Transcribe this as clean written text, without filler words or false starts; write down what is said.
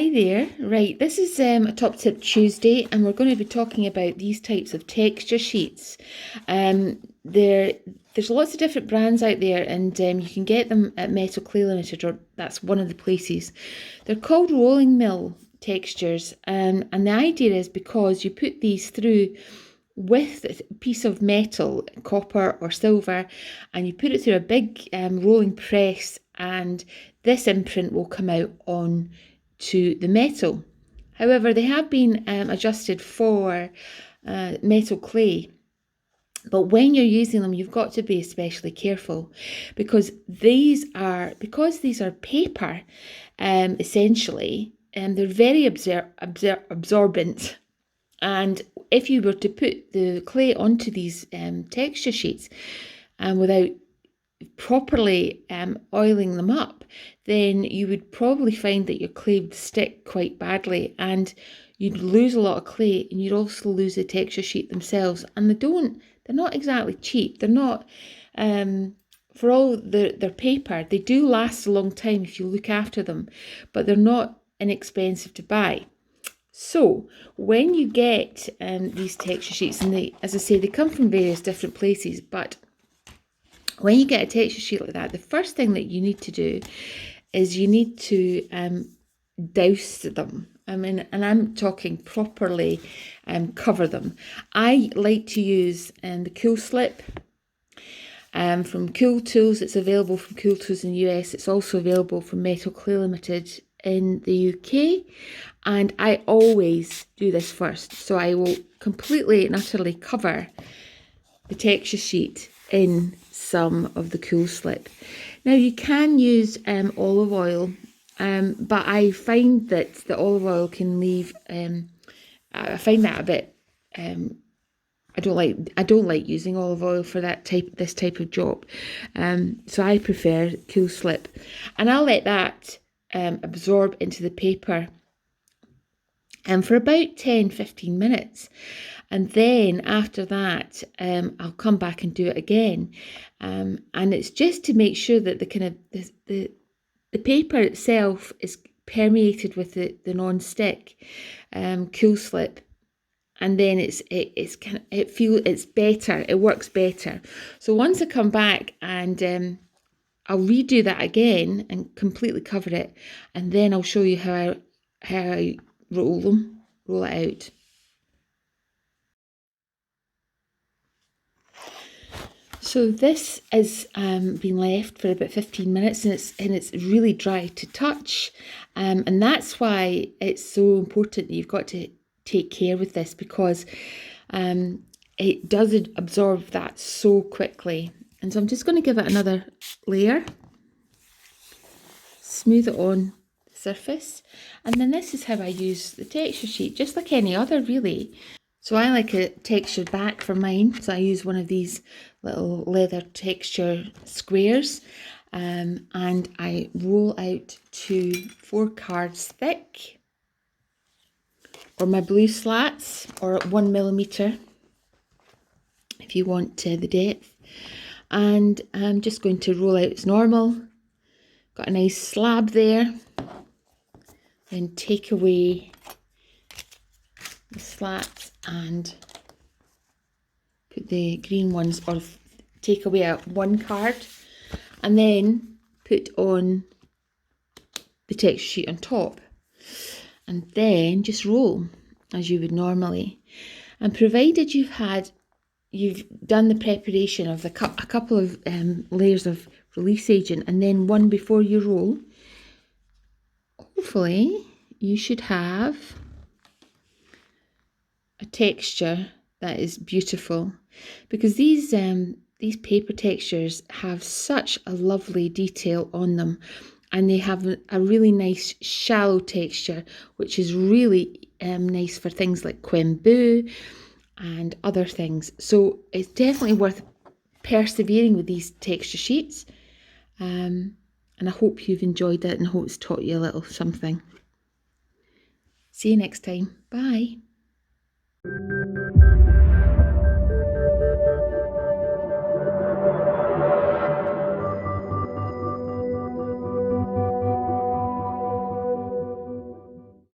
Hi there. Right, this is a Top Tip Tuesday, and we're going to be talking about these types of texture sheets. There's lots of different brands out there, and you can get them at Metal Clay Limited, or that's one of the places. They're called rolling mill textures, and the idea is because you put these through with a piece of metal, copper or silver, and you put it through a big rolling press, and this imprint will come out on to the metal. However, they have been adjusted for metal clay. But when you're using them, you've got to be especially careful because these are paper, essentially, and they're very absorbent. And if you were to put the clay onto these texture sheets without properly oiling them up, then you would probably find that your clay would stick quite badly, and you'd lose a lot of clay, and you'd also lose the texture sheet themselves. And they're not exactly cheap. They're not, for all their paper, they do last a long time if you look after them, but they're not inexpensive to buy. So when you get these texture sheets, and they, as I say, they come from various different places, but when you get a texture sheet like that, the first thing that you need to do is you need to douse them. I mean, and I'm talking properly cover them. I like to use the Cool Slip from Cool Tools. It's available from Cool Tools in the US. It's also available from Metal Clay Limited in the UK. And I always do this first. So I will completely and utterly cover the texture sheet in some of the Cool Slip. Now you can use olive oil, but I find that the olive oil can leave. I find that a bit. I don't like using olive oil for this type of job. So I prefer Cool Slip, and I'll let that absorb into the paper for about 10-15 minutes. And then after that, I'll come back and do it again. And it's just to make sure that the kind of the paper itself is permeated with the non-stick Cool Slip. And then it's better. It works better. So once I come back and I'll redo that again and completely cover it, and then I'll show you how I roll it out. So this has been left for about 15 minutes, and it's really dry to touch, and that's why it's so important that you've got to take care with this, because it does absorb that so quickly. And so I'm just going to give it another layer, smooth it on the surface, and then this is how I use the texture sheet, just like any other really. So I like it textured back for mine, so I use one of these little leather texture squares, and I roll out to 4 cards thick, or my blue slats, or 1mm if you want the depth. And I'm just going to roll out as normal. Got a nice slab there. Then take away the slats and put the green ones, or take away one card, and then put on the texture sheet on top, and then just roll as you would normally. And provided you've done the preparation of a couple of layers of release agent, and then one before you roll, hopefully you should have a texture that is beautiful, because these paper textures have such a lovely detail on them, and they have a really nice shallow texture, which is really nice for things like Quembu and other things. So it's definitely worth persevering with these texture sheets, and I hope you've enjoyed it, and I hope it's taught you a little something. See you next time. Bye.